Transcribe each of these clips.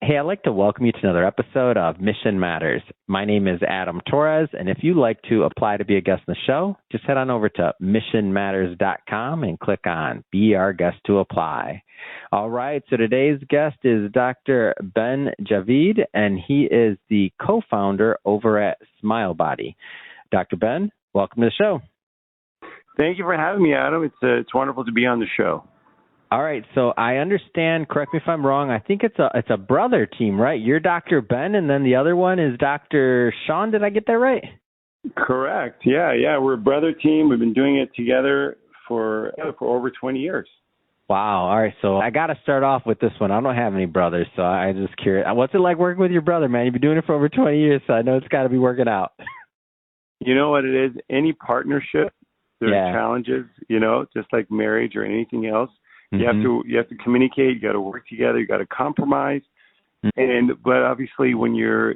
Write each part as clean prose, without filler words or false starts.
Hey, I'd like to welcome you to another episode of Mission Matters. My name is Adam Torres, and if you'd like to apply to be a guest in the show, just head on over to missionmatters.com and click on Be Our Guest to Apply. All right, so today's guest is Dr. Ben Javid, and he is the co-founder over at SmileBody. Dr. Ben, welcome to the show. Thank you for having me, Adam. It's wonderful to be on the show. All right, so I understand, correct me if I'm wrong, I think it's a brother team, right? You're Dr. Ben, and then the other one is Dr. Sean. Did I get that right? Correct. Yeah. We're a brother team. We've been doing it together for over 20 years. Wow. All right, so I got to start off with this one. I don't have any brothers, so I'm just curious. What's it like working with your brother, man? You've been doing it for over 20 years, so I know it's got to be working out. You know what it is? Any partnership, there's challenges, just like marriage or anything else. You have to communicate. You got to work together. You got to compromise. But obviously, when you're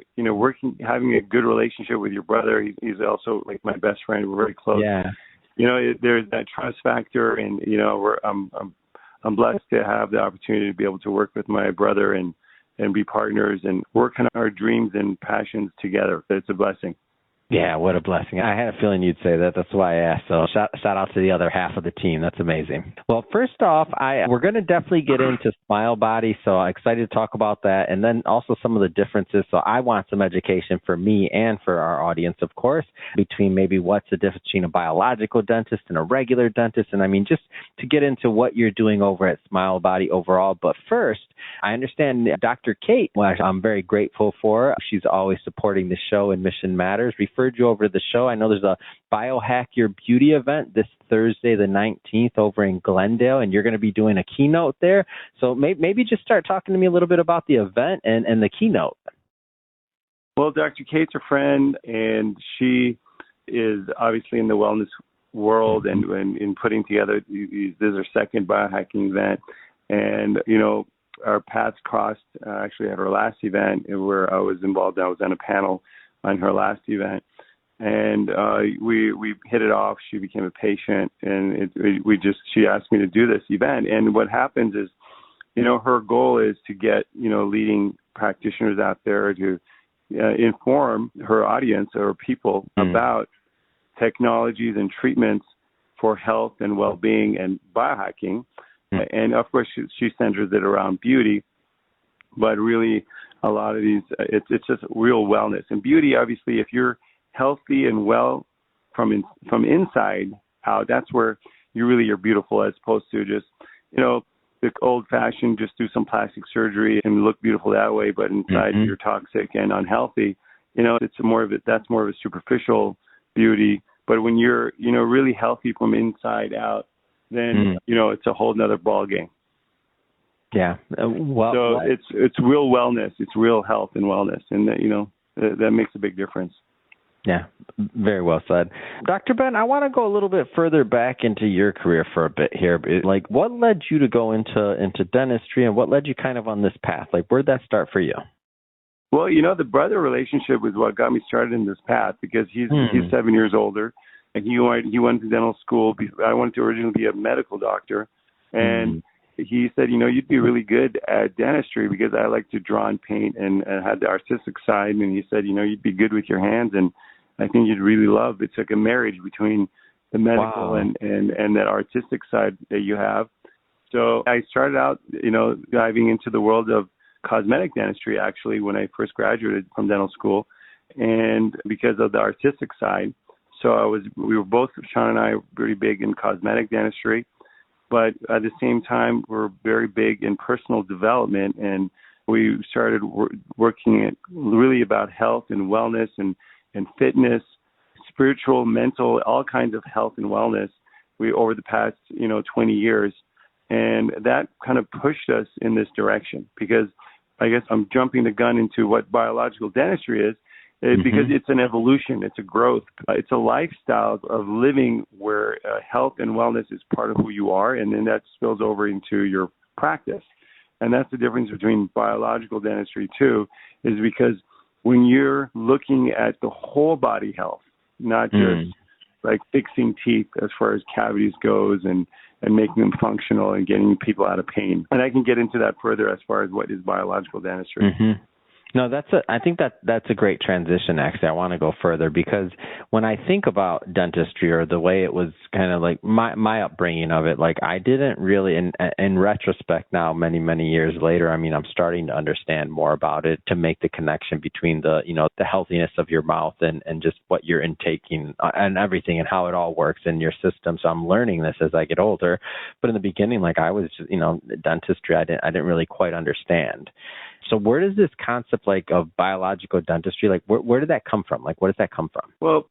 having a good relationship with your brother, he's also like my best friend. We're very close. Yeah. There's that trust factor, and I'm blessed to have the opportunity to be able to work with my brother and be partners and work on our dreams and passions together. It's a blessing. Yeah, what a blessing. I had a feeling you'd say that. That's why I asked. So shout out to the other half of the team. That's amazing. Well, first off, we're going to definitely get into SmileBody, so I'm excited to talk about that, and then also some of the differences. So I want some education for me and for our audience, of course, between maybe what's the difference between a biological dentist and a regular dentist, and I mean, just to get into what you're doing over at SmileBody overall. But first, I understand Dr. Kate, which I'm very grateful for. She's always supporting the show and Mission Matters. Referred you over to the show. I know there's a Biohack Your Beauty event this Thursday, the 19th, over in Glendale, and you're going to be doing a keynote there. So maybe just start talking to me a little bit about the event and the keynote. Well, Dr. Kate's a friend, and she is obviously in the wellness world and in putting together, this is her second biohacking event. And, our paths crossed actually at her last event where I was involved. I was on a panel on her last event. And we hit it off. She became a patient, and she asked me to do this event. And what happens is, her goal is to get leading practitioners out there to inform her audience or people about technologies and treatments for health and well-being and biohacking. And of course, she centers it around beauty, but really a lot of these, it's just real wellness and beauty. Obviously, if you're healthy and well from inside out, that's where you really are beautiful, as opposed to just, the old fashioned, just do some plastic surgery and look beautiful that way, but inside you're toxic and unhealthy. That's more of a superficial beauty. But when you're, really healthy from inside out, then, it's a whole nother ball game. Yeah. So it's real wellness. It's real health and wellness. And, that makes a big difference. Yeah, very well said. Dr. Ben, I want to go a little bit further back into your career for a bit here. Like, what led you to go into dentistry, and what led you kind of on this path? Like, where'd that start for you? Well, the brother relationship was what got me started in this path, because he's 7 years older, and he went to dental school. I wanted to originally be a medical doctor, and he said, you'd be really good at dentistry, because I like to draw and paint and had the artistic side. And he said, you'd be good with your hands, and I think you'd really love. It's like a marriage between the medical and that artistic side that you have. So I started out, diving into the world of cosmetic dentistry, actually, when I first graduated from dental school, and because of the artistic side. So we were both, Sean and I, pretty big in cosmetic dentistry, but at the same time, we're very big in personal development, and we started working really about health and wellness and fitness, spiritual, mental, all kinds of health and wellness. Over the past 20 years, and that kind of pushed us in this direction, because I guess I'm jumping the gun into what biological dentistry is. Because it's an evolution, it's a growth, it's a lifestyle of living where health and wellness is part of who you are, and then that spills over into your practice. And that's the difference between biological dentistry too, is because when you're looking at the whole body health, not just like fixing teeth as far as cavities goes and and making them functional and getting people out of pain. And I can get into that further as far as what is biological dentistry. Mm-hmm. No, I think that's a great transition, actually. I want to go further because when I think about dentistry or the way it was kind of like my upbringing of it, like I didn't really, in retrospect now, many, many years later, I mean, I'm starting to understand more about it to make the connection between the healthiness of your mouth and just what you're intaking and everything and how it all works in your system. So I'm learning this as I get older. But in the beginning, like I was, dentistry, I didn't really quite understand. So where does this concept of biological dentistry, where did that come from? Where does that come from? Well,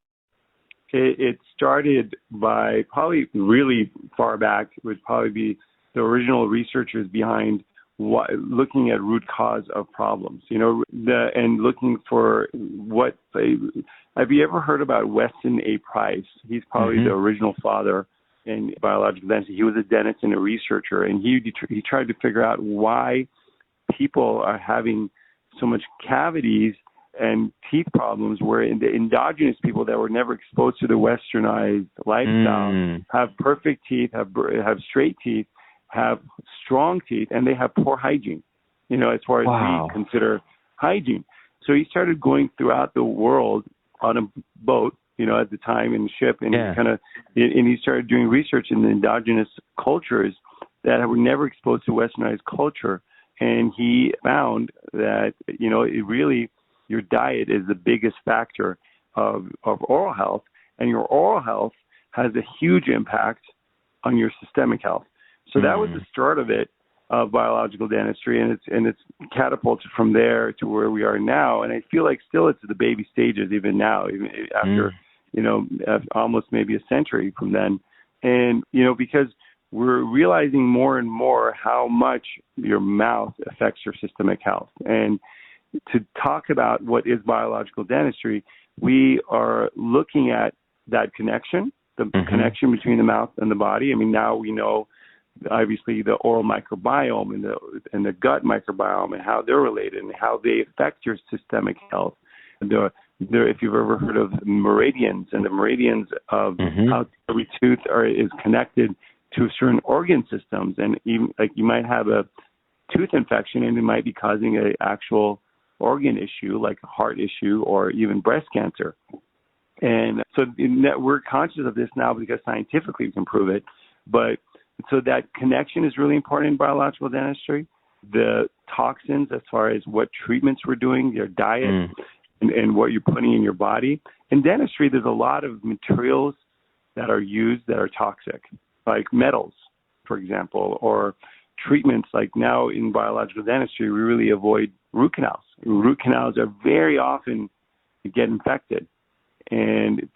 it started by probably really far back. It would probably be the original researchers behind looking at root cause of problems, and looking for what have you ever heard about Weston A. Price? He's probably the original father in biological dentistry. He was a dentist and a researcher, and he tried to figure out why people are having so much cavities and teeth problems where the endogenous people that were never exposed to the westernized lifestyle have perfect teeth, have straight teeth, have strong teeth, and they have poor hygiene, as far as we consider hygiene. So he started going throughout the world on a boat, at the time in the ship, and he started doing research in the endogenous cultures that were never exposed to westernized culture. And he found that, it really, your diet is the biggest factor of oral health, and your oral health has a huge impact on your systemic health. So that was the start of it, of biological dentistry, and it's catapulted from there to where we are now. And I feel like still it's the baby stages even now, even after, almost maybe a century from then. And, because we're realizing more and more how much your mouth affects your systemic health. And to talk about what is biological dentistry, we are looking at that connection, the connection between the mouth and the body. I mean, now we know, obviously, the oral microbiome and the gut microbiome and how they're related and how they affect your systemic health. If you've ever heard of meridians, and the meridians of how every tooth is connected to certain organ systems, and even you might have a tooth infection and it might be causing an actual organ issue like a heart issue or even breast cancer. And so we're conscious of this now because scientifically we can prove it. But so that connection is really important in biological dentistry. The toxins, as far as what treatments we're doing, your diet, and what you're putting in your body. In dentistry, there's a lot of materials that are used that are toxic, like metals, for example, or treatments like now in biological dentistry, we really avoid root canals. Root canals are very often get infected, and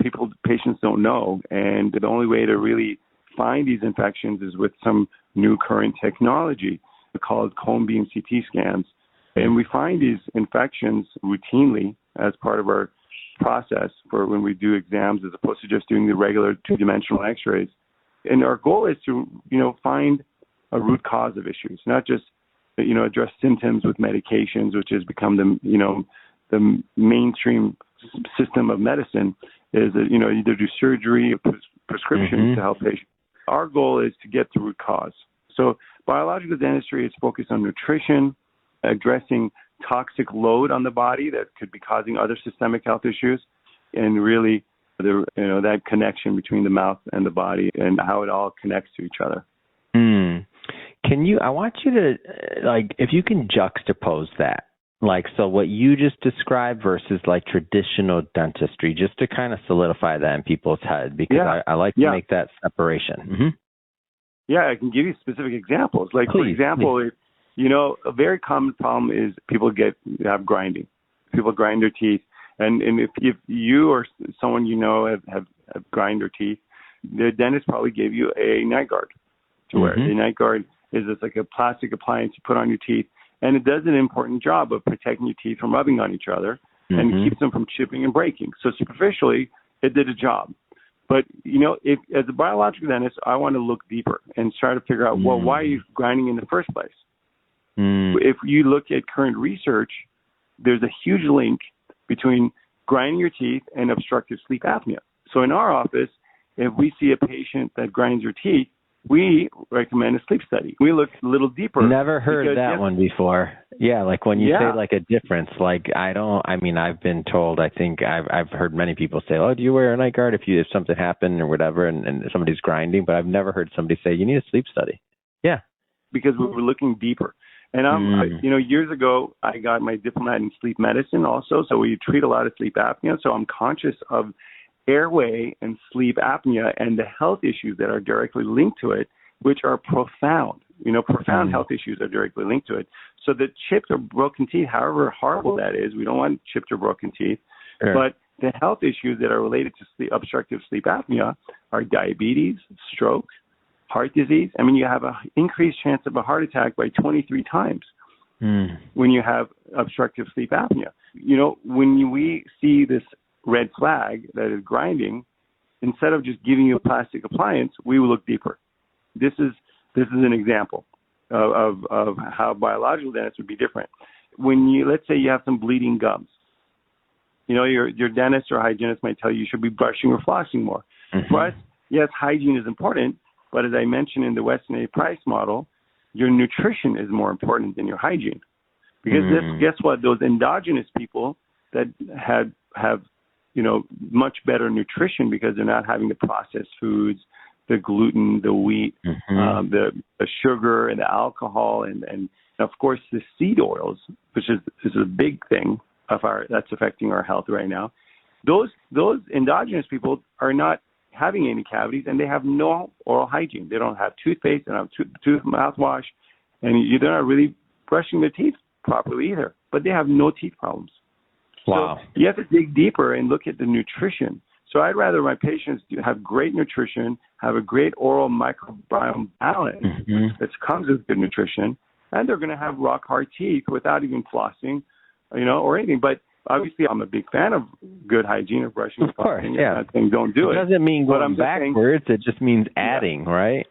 patients don't know. And the only way to really find these infections is with some new current technology called cone beam CT scans. And we find these infections routinely as part of our process for when we do exams, as opposed to just doing the regular two-dimensional x-rays. And our goal is to, find a root cause of issues, not just, address symptoms with medications, which has become the mainstream system of medicine, is that, either do surgery or prescriptions to help patients. Our goal is to get to root cause. So biological dentistry is focused on nutrition, addressing toxic load on the body that could be causing other systemic health issues, and really that connection between the mouth and the body and how it all connects to each other. I want you to, if you can juxtapose that, so what you just described versus traditional dentistry, just to kind of solidify that in people's head, because I like to make that separation. Yeah, I can give you specific examples. For example, a very common problem is people have grinding. People grind their teeth. And if you or someone have grind their teeth, the dentist probably gave you a night guard to wear. The night guard is just like a plastic appliance you put on your teeth, and it does an important job of protecting your teeth from rubbing on each other and keeps them from chipping and breaking. So superficially, it did a job. But, if as a biological dentist, I want to look deeper and try to figure out, why are you grinding in the first place? If you look at current research, there's a huge link between grinding your teeth and obstructive sleep apnea. So in our office, if we see a patient that grinds their teeth, we recommend a sleep study. We look a little deeper. Never heard that one before. Yeah, like when you say like a difference, like I've been told, I think I've heard many people say, oh, do you wear a night guard if something happened or whatever and somebody's grinding, but I've never heard somebody say you need a sleep study. Yeah. Because we were looking deeper. And years ago, I got my diplomate in sleep medicine also. So we treat a lot of sleep apnea. So I'm conscious of airway and sleep apnea and the health issues that are directly linked to it, which are profound. Profound health issues are directly linked to it. So the chipped or broken teeth, however horrible that is, we don't want chipped or broken teeth. Sure. But the health issues that are related to obstructive sleep apnea are diabetes, stroke, heart disease. I mean, you have an increased chance of a heart attack by 23 times when you have obstructive sleep apnea. When we see this red flag that is grinding, instead of just giving you a plastic appliance, we will look deeper. This is an example of how biological dentists would be different. Let's say you have some bleeding gums, your dentist or hygienist might tell you should be brushing or flossing more. For us, yes, hygiene is important, but as I mentioned in the Weston A. Price model, your nutrition is more important than your hygiene. Because guess what? Those endogenous people that have much better nutrition because they're not having the processed foods, the gluten, the wheat, the sugar and the alcohol, and of course the seed oils, which is a big thing that's affecting our health right now. Those endogenous people are not having any cavities, and they have no oral hygiene. They don't have toothpaste, they don't have mouthwash, and they're not really brushing their teeth properly either. But they have no teeth problems. Wow. So you have to dig deeper and look at the nutrition. So I'd rather my patients have great nutrition, have a great oral microbiome balance that comes with good nutrition, and they're going to have rock hard teeth without even flossing, or anything. But obviously, I'm a big fan of good hygiene of brushing. Of course, yeah. I'm not saying don't do it. It doesn't mean going backwards. It just means adding, right?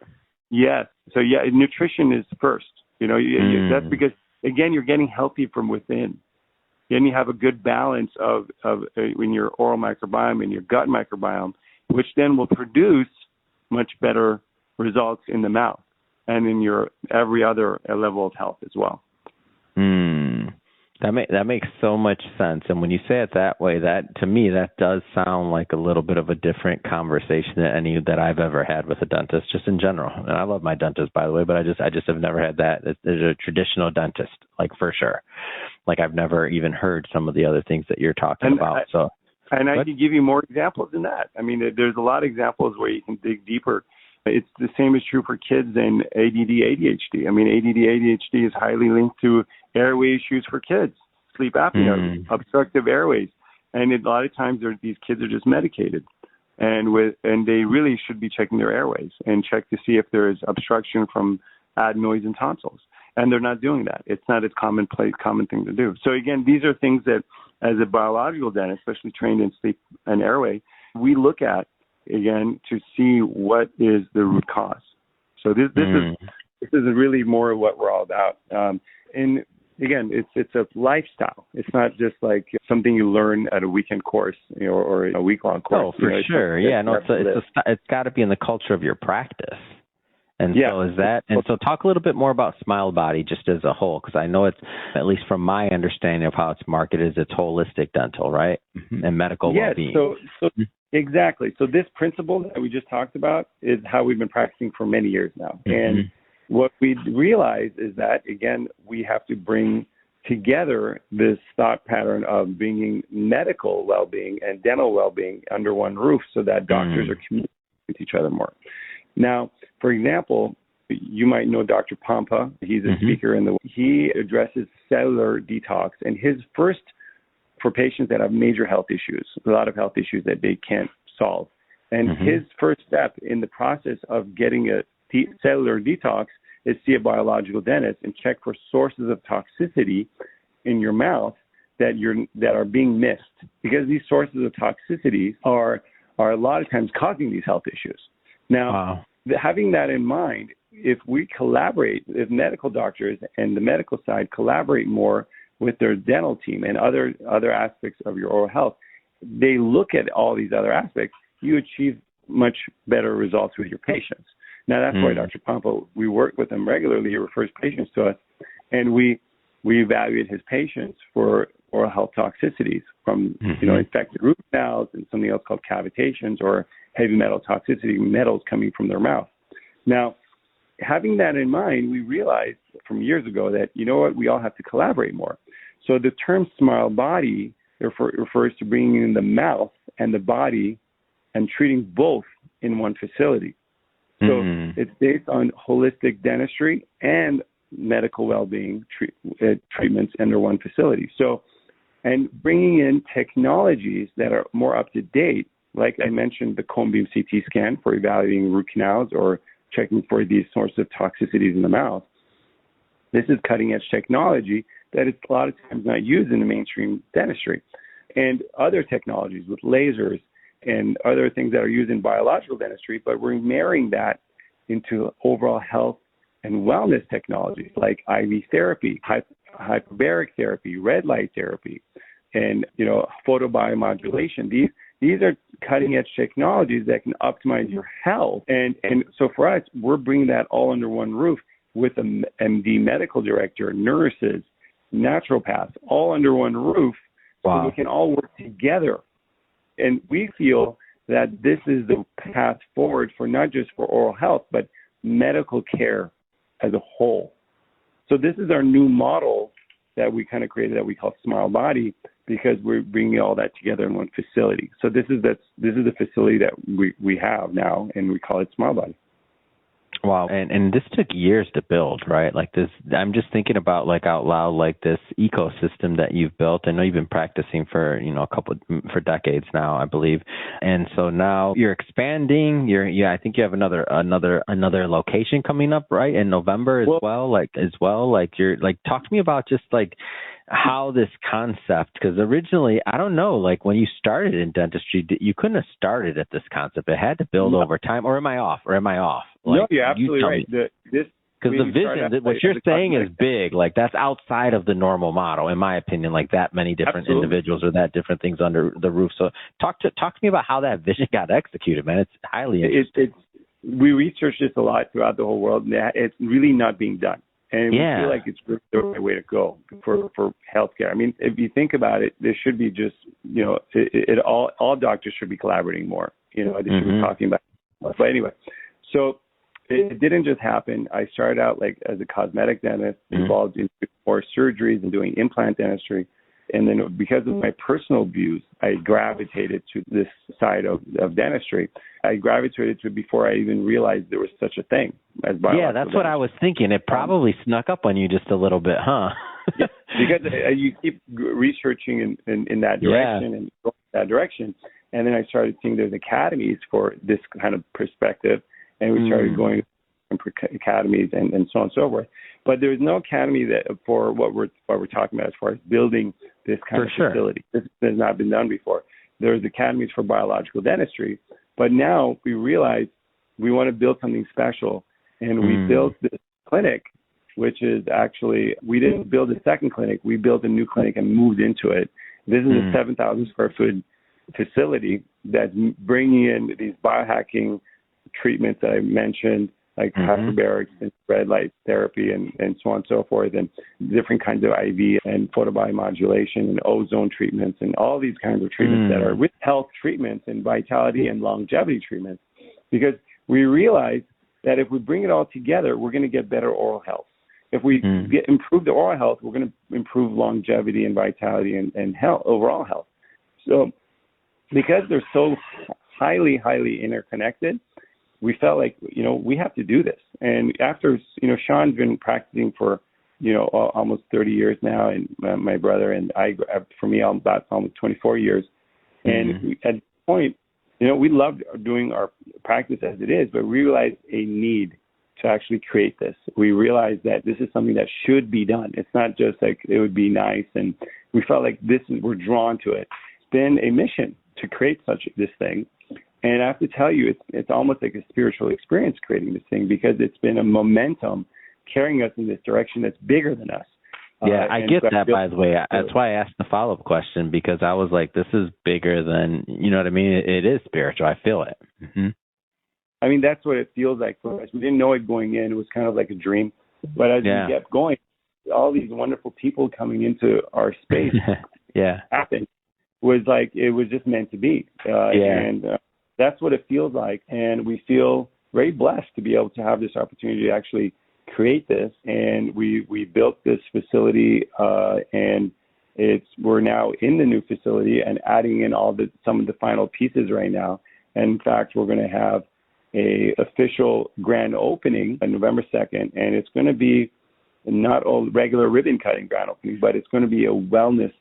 Yes. So nutrition is first. That's because again, you're getting healthy from within. Then you have a good balance of in your oral microbiome and your gut microbiome, which then will produce much better results in the mouth and in your every other level of health as well. That makes so much sense. And when you say it that way, to me that does sound like a little bit of a different conversation than any that I've ever had with a dentist, just in general. And I love my dentist, by the way, but I just have never had that. There's a traditional dentist, like for sure. Like I've never even heard some of the other things that you're talking about. I can give you more examples than that. I mean, there's a lot of examples where you can dig deeper. It's the same is true for kids and ADD, ADHD. I mean, ADD, ADHD is highly linked to airway issues for kids, sleep apnea, obstructive airways. And a lot of times these kids are just medicated. And they really should be checking their airways and check to see if there is obstruction from adenoids and tonsils. And they're not doing that. It's not a common thing to do. So again, these are things that as a biological dentist, especially trained in sleep and airway, we look at, again, to see what is the root cause. So this is really more of what we're all about. And again, it's a lifestyle. It's not just like something you learn at a weekend course, or a week-long course. Oh, for sure. It's got to be in the culture of your practice. And so is that, and so talk a little bit more about Smile Body just as a whole, because I know it's, at least from my understanding of how it's marketed, it's holistic dental, right? And medical well-being. So exactly. So this principle that we just talked about is how we've been practicing for many years now. And what we realize is that, again, we have to bring together this thought pattern of bringing medical well-being and dental well-being under one roof so that doctors are communicating with each other more. Now, for example, you might know Dr. Pompa. He's a speaker he addresses cellular detox, and his first, for patients that have major health issues, a lot of health issues that they can't solve. And his first step in the process of getting a cellular detox is see a biological dentist and check for sources of toxicity in your mouth that are being missed, because these sources of toxicity are a lot of times causing these health issues. Now, having that in mind, if we collaborate, if medical doctors and the medical side collaborate more with their dental team and other aspects of your oral health, they look at all these other aspects, you achieve much better results with your patients. Now, that's why Dr. Pompa, we work with him regularly. He refers patients to us, and we evaluate his patients for oral health toxicities from, infected root canals and something else called cavitations or heavy metal toxicity, metals coming from their mouth. Now, having that in mind, we realized from years ago that, we all have to collaborate more. So the term Smile Body refers to bringing in the mouth and the body and treating both in one facility. So it's based on holistic dentistry and medical well-being treatments under one facility. So, and bringing in technologies that are more up to date, like I mentioned, the cone beam CT scan for evaluating root canals or checking for these sorts of toxicities in the mouth. This is cutting-edge technology that is a lot of times not used in the mainstream dentistry. And other technologies with lasers and other things that are used in biological dentistry, but we're marrying that into overall health and wellness technologies like IV therapy, hyperbaric therapy, red light therapy, and photobiomodulation. These are cutting-edge technologies that can optimize your health. And so for us, we're bringing that all under one roof with a MD medical director, nurses, naturopaths, all under one roof. Wow. So we can all work together. And we feel that this is the path forward for not just for oral health, but medical care as a whole. So this is our new model that we kind of created that we call Smile Body, because we're bringing all that together in one facility. So this is the facility that we have now, and we call it Smile Body. Wow. And this took years to build, right? Like this, I'm just thinking about like out loud, like this ecosystem that you've built. I know you've been practicing for, for decades now, I believe. And so now you're expanding. I think you have another location coming up, right? In November as well. Talk to me about just like how this concept, because originally, I don't know, like when you started in dentistry, you couldn't have started at this concept. It had to build over time. Or am I off? Like, no, you're absolutely right. Because the vision, what you're saying is big. Like that's outside of the normal model, in my opinion. Like that many different individuals or that different things under the roof. So talk to me about how that vision got executed, man. It's highly interesting. We researched this a lot throughout the whole world. And it's really not being done. And we feel like it's really the right way to go for healthcare. I mean, if you think about it, there should be just, all doctors should be collaborating more. They should be talking about it. But anyway, so it didn't just happen. I started out like as a cosmetic dentist, involved in more surgeries and doing implant dentistry. And then because of my personal views, I gravitated to this side of dentistry. I gravitated to it before I even realized there was such a thing as biological Yeah, that's dentistry. what I was thinking. It probably snuck up on you just a little bit, huh? Yeah, because you keep researching in that direction and going in that direction. And then I started seeing there's academies for this kind of perspective. And we started going to academies and so on and so forth. But there's no academy that for what we're talking about as far as building this kind of facility. This has not been done before. There's academies for biological dentistry, but now we realize we want to build something special, and we built this clinic, which is actually, we didn't build a second clinic. We built a new clinic and moved into it. This is a 7,000 square foot facility that's bringing in these biohacking treatments that I mentioned, like hyperbarics and red light therapy and so on and so forth, and different kinds of IV and photobiomodulation and ozone treatments and all these kinds of treatments that are with health treatments and vitality and longevity treatments. Because we realize that if we bring it all together, we're going to get better oral health. If we improve the oral health, we're going to improve longevity and vitality and health, overall health. So because they're so highly, highly interconnected, we felt like, we have to do this. And after, Sean's been practicing for, almost 30 years now, and my brother and I, for me, about almost 24 years. And at this point, we loved doing our practice as it is, but we realized a need to actually create this. We realized that this is something that should be done. It's not just like it would be nice. And we felt like we're drawn to it. It's been a mission to create this thing. And I have to tell you, it's almost like a spiritual experience creating this thing, because it's been a momentum carrying us in this direction that's bigger than us. Yeah, I get that, by the way. That's why I asked the follow-up question, because I was like, this is bigger than, you know what I mean? It is spiritual. I feel it. I mean, that's what it feels like for us. We didn't know it going in. It was kind of like a dream. But as we kept going, all these wonderful people coming into our space happened. Was like, it was just meant to be. And that's what it feels like. And we feel very blessed to be able to have this opportunity to actually create this. And we built this facility, and we're now in the new facility and adding in some of the final pieces right now. And in fact, we're going to have a official grand opening on November 2nd, and it's going to be not all regular ribbon cutting grand opening, but it's going to be a wellness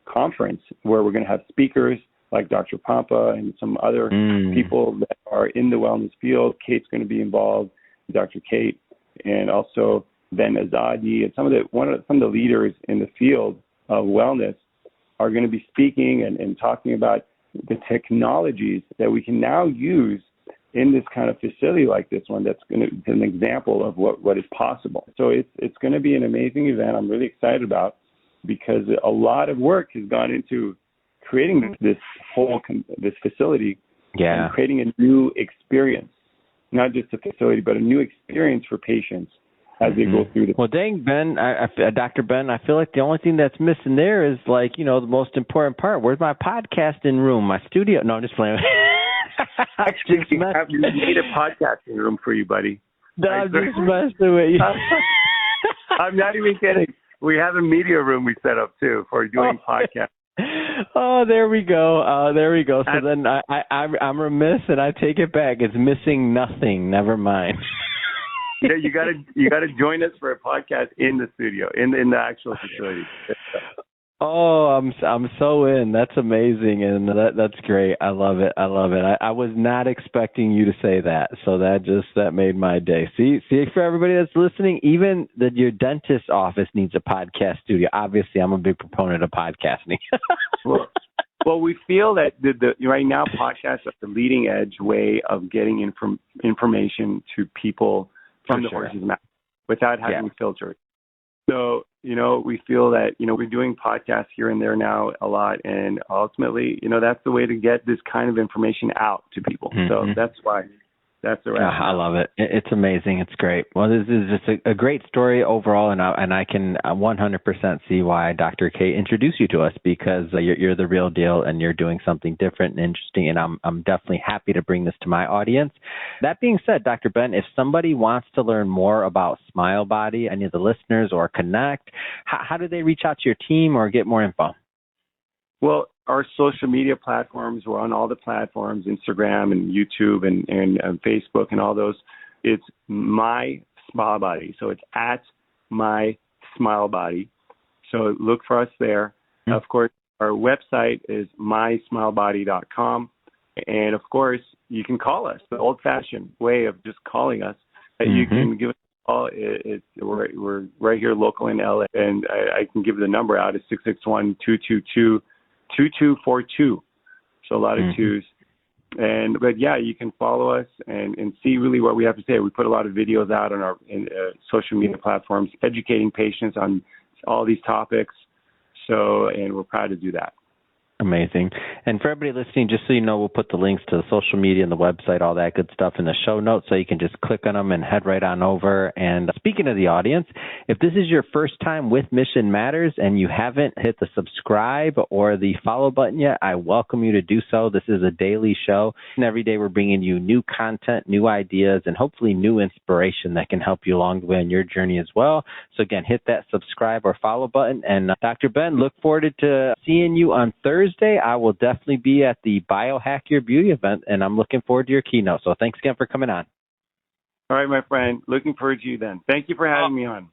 conference where we're going to have speakers like Dr. Pampa and some other people that are in the wellness field. Kate's going to be involved, Dr. Kate, and also Ben Azadi, and some of the leaders in the field of wellness are going to be speaking and talking about the technologies that we can now use in this kind of facility like this one. That's going to be an example of what is possible. So it's going to be an amazing event. I'm really excited about, because a lot of work has gone into creating this facility and creating a new experience, not just a facility, but a new experience for patients as they go through the. Well, dang, Ben, Dr. Ben, I feel like the only thing that's missing there is, like, the most important part. Where's my podcasting room, my studio? No, I'm just playing. Actually, we need a podcasting room for you, buddy. No, I'm just messing with you. I'm not even kidding. We have a media room we set up too for doing podcasts. Oh, there we go. There we go. So then I'm remiss, and I take it back. It's missing nothing. Never mind. Yeah, you gotta join us for a podcast in the studio, in the actual facility. Oh, I'm so in. That's amazing, and that's great. I love it. I was not expecting you to say that, so that made my day. See, for everybody that's listening, even your dentist's office needs a podcast studio. Obviously, I'm a big proponent of podcasting. Well, we feel that right now podcasts are the leading edge way of getting information to people from the horse's mouth without having filters. So, we feel that, we're doing podcasts here and there now a lot. And ultimately, that's the way to get this kind of information out to people. So that's why. That's the right. I love it. It's amazing. It's great. Well, this is just a great story overall, and I can 100% see why Dr. Kate introduced you to us, because you're the real deal, and you're doing something different and interesting, and I'm definitely happy to bring this to my audience. That being said, Dr. Ben, if somebody wants to learn more about Smile Body, any of the listeners, or connect, how do they reach out to your team or get more info? Well, our social media platforms, we're on all the platforms, Instagram and YouTube and Facebook and all those. It's My Smile Body. So it's at My Smile Body. So look for us there. Of course, our website is mysmilebody.com. And of course, you can call us, the old-fashioned way of just calling us. You can give us a call. We're right here local in LA. And I can give the number out. It's 661-222-2242. So a lot of twos. But yeah, you can follow us and see really what we have to say. We put a lot of videos out on our social media platforms, educating patients on all these topics. And we're proud to do that. Amazing. And for everybody listening, just so you know, we'll put the links to the social media and the website, all that good stuff in the show notes, so you can just click on them and head right on over. And speaking of the audience, if this is your first time with Mission Matters and you haven't hit the subscribe or the follow button yet, I welcome you to do so. This is a daily show, and every day we're bringing you new content, new ideas, and hopefully new inspiration that can help you along the way on your journey as well. So again, hit that subscribe or follow button. And Dr. Ben, look forward to seeing you on Thursday. I will definitely be at the Biohack Your Beauty event, and I'm looking forward to your keynote. So thanks again for coming on. All right, my friend. Looking forward to you then. Thank you for having me on.